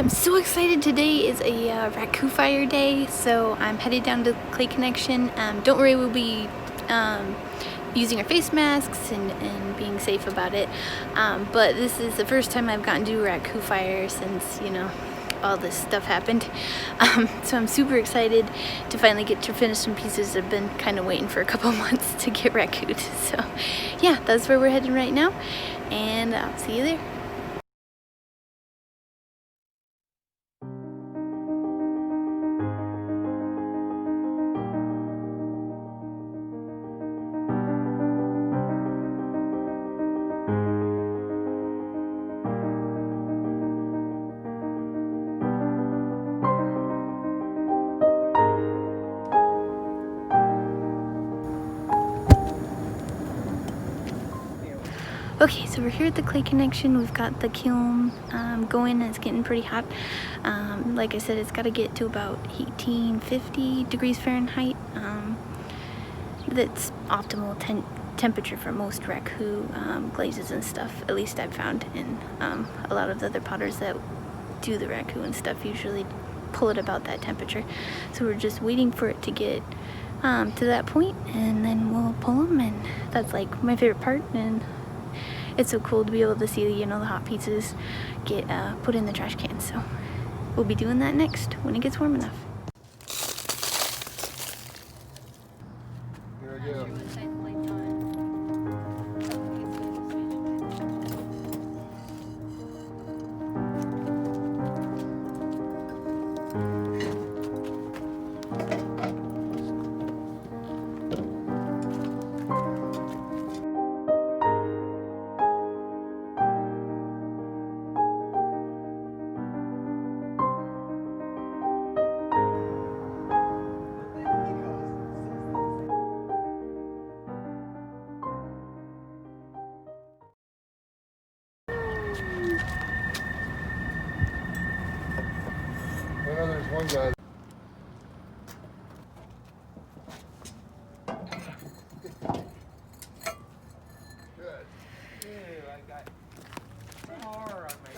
I'm so excited. Today is a Raku fire day, so I'm headed down to Clay Connection. Don't worry, we'll be using our face masks and being safe about it. But this is the first time I've gotten to do Raku fire since, you know, all this stuff happened. So I'm super excited to finally get to finish some pieces. I've been kind of waiting for a couple months to get Raku'd. So yeah, that's where we're heading right now, and I'll see you there. Okay, so we're here at the Clay Connection. We've got the kiln going, and it's getting pretty hot. Like I said, it's got to get to about 1850 degrees Fahrenheit. That's optimal temperature for most Raku glazes and stuff, at least I've found. And a lot of the other potters that do the Raku and stuff usually pull it about that temperature. So we're just waiting for it to get to that point, and then we'll pull them, and that's like my favorite part. And it's so cool to be able to see, you know, the hot pieces get put in the trash can. So we'll be doing that next when it gets warm enough. Here we go. I know there's one guy. Good. Ew, I got more on my...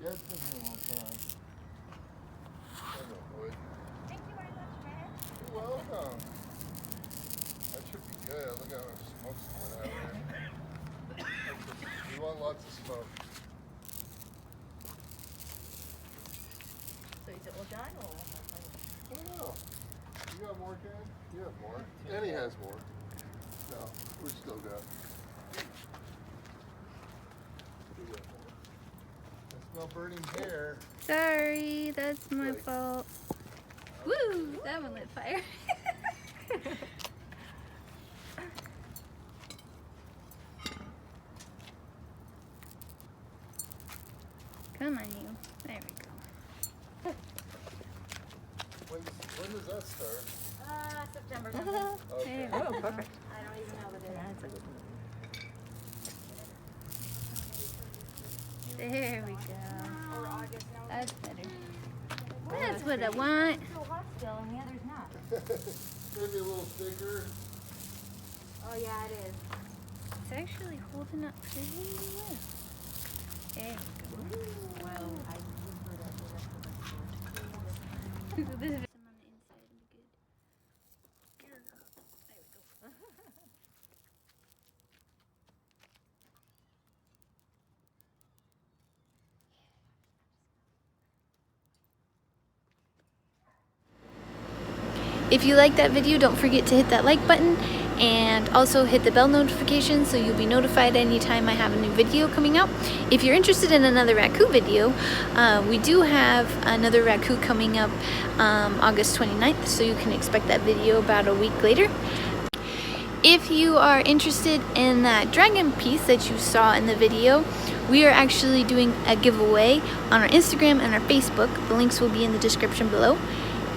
Yeah, it's been here a long time. Thank you very much, man. You're welcome. That should be good. Look how much smoke's coming out of there. You want lots of smoke. So is it all done or? I don't know. You got more, Ken? You have more. Annie has more. No, we still got. We got more. I smell burning hair. Sorry, that's my Like- fault. Woo! That one lit fire. Come on, you. There we go. When does that start? September. Okay. There we go. perfect. I don't even know the day. There we go. Or August, no. That's better. That's what I want. It's so hot still and the other's not. Maybe a little thicker. Oh yeah, it is. It's actually holding up pretty well. There we go. Well, I prefer that the rest of This is on the inside and be good. There we go. If you like that video, don't forget to hit that like button and also hit the bell notification so you'll be notified anytime I have a new video coming out. If you're interested in another Raku video, we do have another Raku coming up August 29th, so you can expect that video about a week later. If you are interested in that dragon piece that you saw in the video, we are actually doing a giveaway on our Instagram and our Facebook. The links will be in the description below,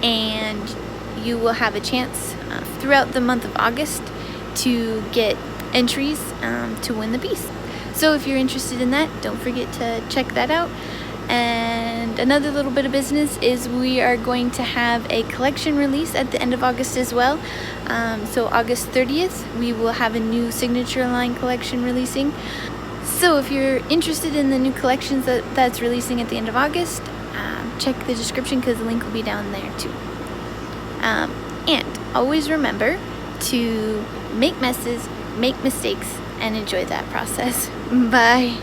and you will have a chance throughout the month of August to get entries to win the piece. So if you're interested in that, don't forget to check that out. And another little bit of business is we are going to have a collection release at the end of August as well. So August 30th, we will have a new signature line collection releasing. So if you're interested in the new collections that's releasing at the end of August, check the description because the link will be down there too. And always remember to make messes, make mistakes, and enjoy that process. Bye.